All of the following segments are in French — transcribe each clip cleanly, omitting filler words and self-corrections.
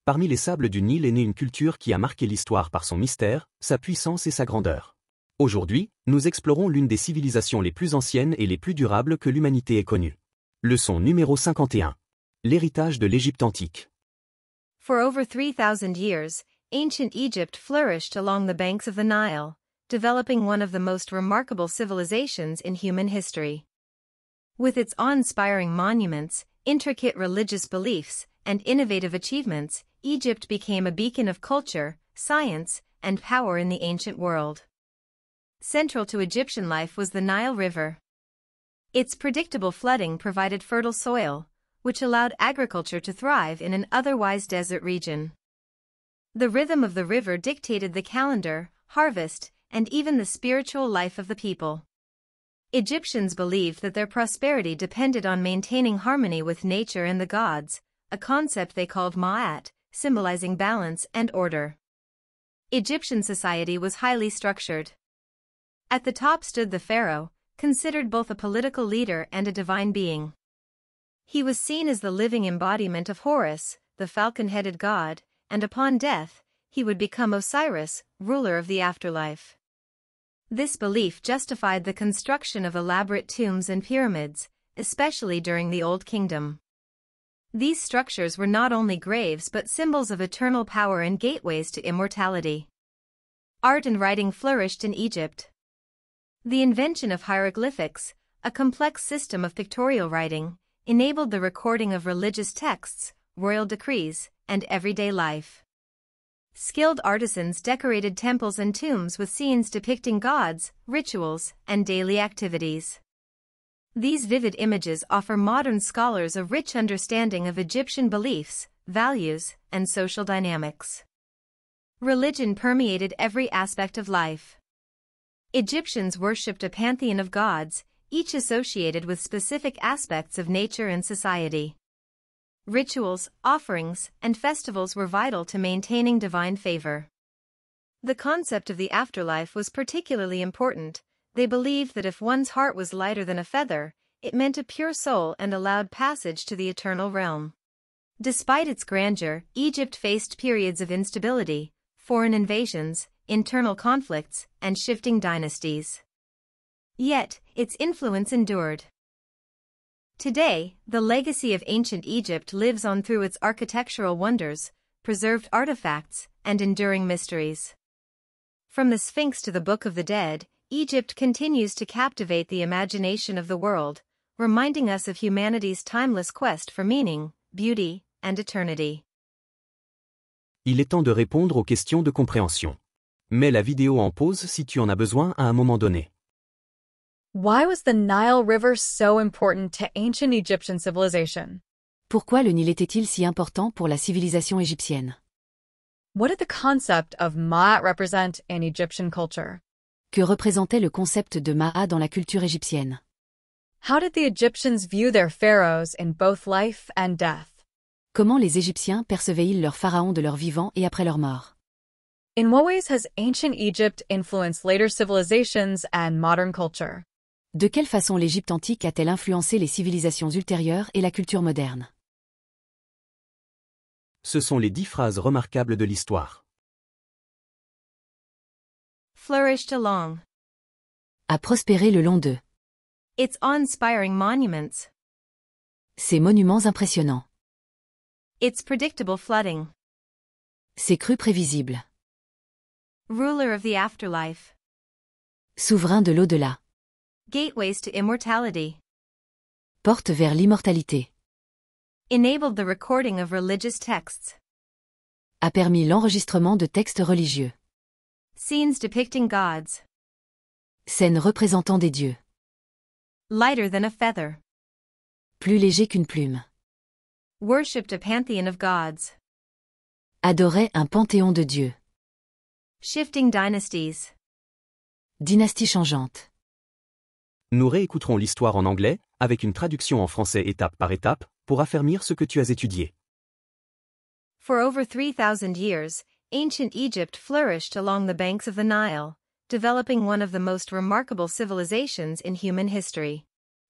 Parmi les sables du Nil est née une culture qui a marqué l'histoire par son mystère, sa puissance et sa grandeur. Aujourd'hui, nous explorons l'une des civilisations les plus anciennes et les plus durables que l'humanité ait connue. Leçon numéro 51. L'héritage de l'Égypte antique. For over 3,000 years, ancient Egypt flourished along the banks of the Nile, developing one of the most remarkable civilizations in human history. With its awe-inspiring monuments, intricate religious beliefs, and innovative achievements, Egypt became a beacon of culture, science, and power in the ancient world. Central to Egyptian life was the Nile River. Its predictable flooding provided fertile soil, which allowed agriculture to thrive in an otherwise desert region. The rhythm of the river dictated the calendar, harvest, and even the spiritual life of the people. Egyptians believed that their prosperity depended on maintaining harmony with nature and the gods, a concept they called Ma'at, symbolizing balance and order. Egyptian society was highly structured. At the top stood the pharaoh, considered both a political leader and a divine being. He was seen as the living embodiment of Horus, the falcon-headed god, and upon death, he would become Osiris, ruler of the afterlife. This belief justified the construction of elaborate tombs and pyramids, especially during the Old Kingdom. These structures were not only graves but symbols of eternal power and gateways to immortality. Art and writing flourished in Egypt. The invention of hieroglyphics, a complex system of pictorial writing, enabled the recording of religious texts, royal decrees, and everyday life. Skilled artisans decorated temples and tombs with scenes depicting gods, rituals, and daily activities. These vivid images offer modern scholars a rich understanding of Egyptian beliefs, values, and social dynamics. Religion permeated every aspect of life. Egyptians worshipped a pantheon of gods, each associated with specific aspects of nature and society. Rituals, offerings, and festivals were vital to maintaining divine favor. The concept of the afterlife was particularly important. They believed that if one's heart was lighter than a feather, it meant a pure soul and allowed passage to the eternal realm. Despite its grandeur, Egypt faced periods of instability, foreign invasions, internal conflicts, and shifting dynasties. Yet, its influence endured. Today, the legacy of ancient Egypt lives on through its architectural wonders, preserved artifacts, and enduring mysteries. From the Sphinx to the Book of the Dead, Egypt continues to captivate the imagination of the world, reminding us of humanity's timeless quest for meaning, beauty, and eternity. Il est temps de répondre aux questions de compréhension. Mets la vidéo en pause si tu en as besoin à un moment donné. Why was the Nile River so important to ancient Egyptian civilization? Pourquoi le Nil était-il si important pour la civilisation égyptienne? What did the concept of Ma'at represent in Egyptian culture? Que représentait le concept de Ma'a dans la culture égyptienne? How did the Egyptians view their pharaohs in both life and death? Comment les Égyptiens percevaient-ils leurs pharaons de leur vivant et après leur mort? In what ways has ancient Egypt influenced later civilizations and modern culture? De quelle façon l'Égypte antique a-t-elle influencé les civilisations ultérieures et la culture moderne? Ce sont les 10 phrases remarquables de l'histoire. Flourished along. A prospéré le long d'eux. Its awe-inspiring monuments. Ces monuments impressionnants. Its predictable flooding. Ces crues prévisibles. Ruler of the afterlife. Souverain de l'au-delà. Gateways to immortality. Porte vers l'immortalité. Enabled the recording of religious texts. A permis l'enregistrement de textes religieux. Scenes depicting gods. Scènes représentant des dieux. Lighter than a feather. Plus léger qu'une plume. Worshipped a pantheon of gods. Adorait un panthéon de dieux. Shifting dynasties. Dynastie changeante. Nous réécouterons l'histoire en anglais, avec une traduction en français étape par étape, pour affermir ce que tu as étudié. For over 3,000 years, ancient Egypt flourished along the banks of the Nile, developing one of the most remarkable civilizations in human history.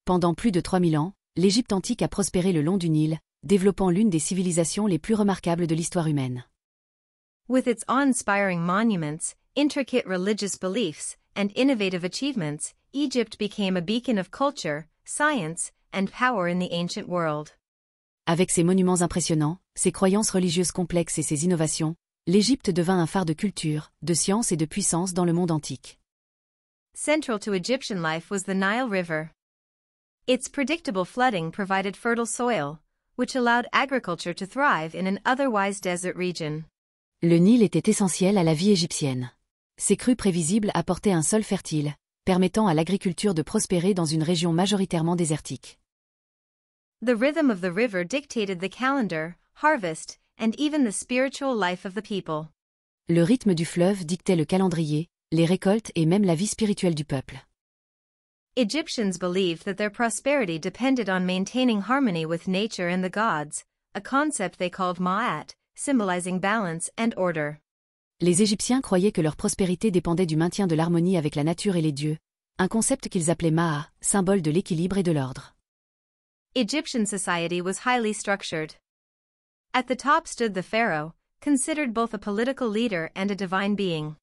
Pendant plus de 3000 ans, l'Égypte antique a prospéré le long du Nil, développant l'une des civilisations les plus remarquables de l'histoire humaine. With its awe-inspiring monuments, intricate religious beliefs, and innovative achievements, Egypt became a beacon of culture, science, and power in the ancient world. Avec ses monuments impressionnants, ses croyances religieuses complexes et ses innovations, l'Égypte devint un phare de culture, de science et de puissance dans le monde antique. Central to Egyptian life was the Nile River. Its predictable flooding provided fertile soil, which allowed agriculture to thrive in an otherwise desert region. Le Nil était essentiel à la vie égyptienne. Ses crues prévisibles apportaient un sol fertile, permettant à l'agriculture de prospérer dans une région majoritairement désertique. The rhythm of the river dictated the calendar, harvest, and even the spiritual life of the people. Le rythme du fleuve dictait le calendrier, les récoltes et même la vie spirituelle du peuple. Egyptians believed that their prosperity depended on maintaining harmony with nature and the gods, a concept they called ma'at, symbolizing balance and order. Les Égyptiens croyaient que leur prospérité dépendait du maintien de l'harmonie avec la nature et les dieux, un concept qu'ils appelaient Ma'a, symbole de l'équilibre et de l'ordre. Egyptian society was highly structured. At the top stood the pharaoh, considered both a political leader and a divine being.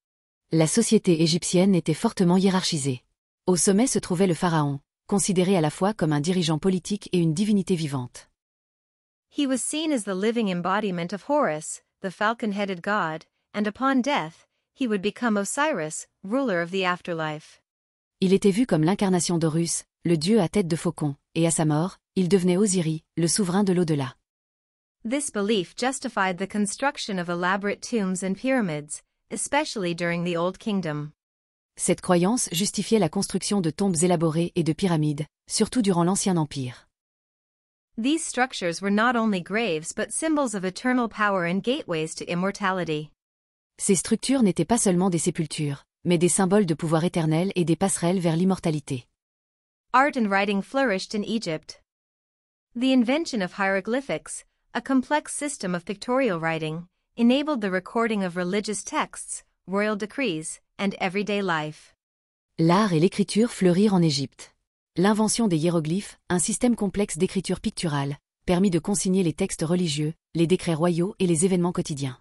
La société égyptienne était fortement hiérarchisée. Au sommet se trouvait le pharaon, considéré à la fois comme un dirigeant politique et une divinité vivante. He was seen as the living embodiment of Horus, the falcon-headed god, and upon death, he would become Osiris, ruler of the afterlife. Il était vu comme l'incarnation d'Horus, le dieu à tête de faucon, et à sa mort, il devenait Osiris, le souverain de l'au-delà. This belief justified the construction of elaborate tombs and pyramids, especially during the Old Kingdom. Cette croyance justifiait la construction de tombes élaborées et de pyramides, surtout durant l'Ancien Empire. These structures were not only graves but symbols of eternal power and gateways to immortality. Ces structures n'étaient pas seulement des sépultures, mais des symboles de pouvoir éternel et des passerelles vers l'immortalité. Art and writing flourished in Egypt. The invention of hieroglyphics, a complex system of pictorial writing, enabled the recording of religious texts, royal decrees, and everyday life. L'art et l'écriture fleurirent en Égypte. L'invention des hiéroglyphes, un système complexe d'écriture picturale, permit de consigner les textes religieux, les décrets royaux et les événements quotidiens.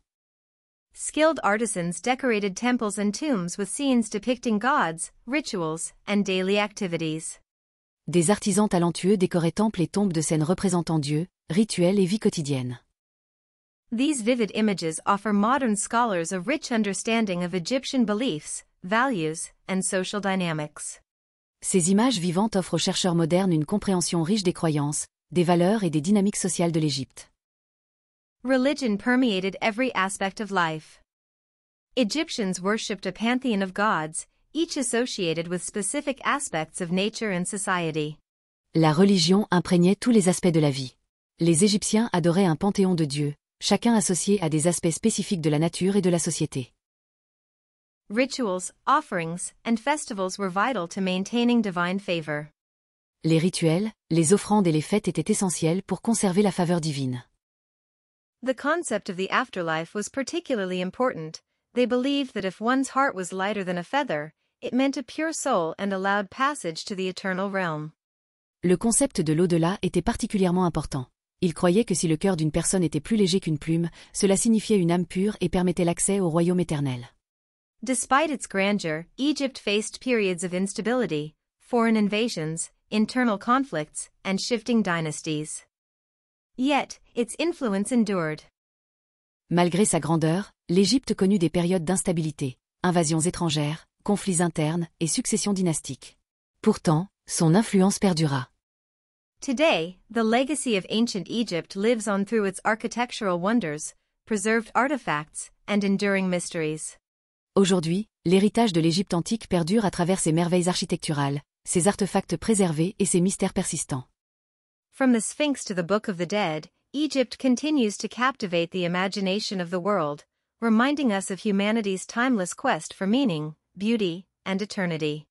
Skilled artisans decorated temples and tombs with scenes depicting gods, rituals, and daily activities. Des artisans talentueux décoraient temples et tombes de scènes représentant Dieu, rituels et vie quotidienne. These vivid images offer modern scholars a rich understanding of Egyptian beliefs, values, and social dynamics. Ces images vivantes offrent aux chercheurs modernes une compréhension riche des croyances, des valeurs et des dynamiques sociales de l'Égypte. Religion permeated every aspect of life. Egyptians worshipped a pantheon of gods, each associated with specific aspects of nature and society. La religion imprégnait tous les aspects de la vie. Les Égyptiens adoraient un panthéon de dieux, chacun associé à des aspects spécifiques de la nature et de la société. Rituals, offerings, and festivals were vital to maintaining divine favor. Les rituels, les offrandes et les fêtes étaient essentiels pour conserver la faveur divine. The concept of the afterlife was particularly important. They believed that if one's heart was lighter than a feather, it meant a pure soul and allowed passage to the eternal realm. Le concept de l'au-delà était particulièrement important. Ils croyaient que si le cœur d'une personne était plus léger qu'une plume, cela signifiait une âme pure et permettait l'accès au royaume éternel. Despite its grandeur, Egypt faced periods of instability, foreign invasions, internal conflicts, and shifting dynasties. Yet, its influence endured. Malgré sa grandeur, l'Égypte connut des périodes d'instabilité, invasions étrangères, conflits internes et successions dynastiques. Pourtant, son influence perdura. Today, the legacy of ancient Egypt lives on through its architectural wonders, preserved artifacts, and enduring mysteries. Aujourd'hui, l'héritage de l'Égypte antique perdure à travers ses merveilles architecturales, ses artefacts préservés et ses mystères persistants. From the Sphinx to the Book of the Dead, Egypt continues to captivate the imagination of the world, reminding us of humanity's timeless quest for meaning, beauty, and eternity.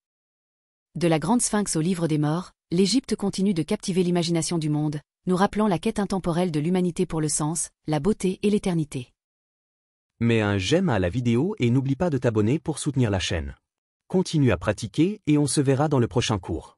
De la Grande Sphinx au Livre des Morts, l'Égypte continue de captiver l'imagination du monde, nous rappelant la quête intemporelle de l'humanité pour le sens, la beauté et l'éternité. Mets un j'aime à la vidéo et n'oublie pas de t'abonner pour soutenir la chaîne. Continue à pratiquer et on se verra dans le prochain cours.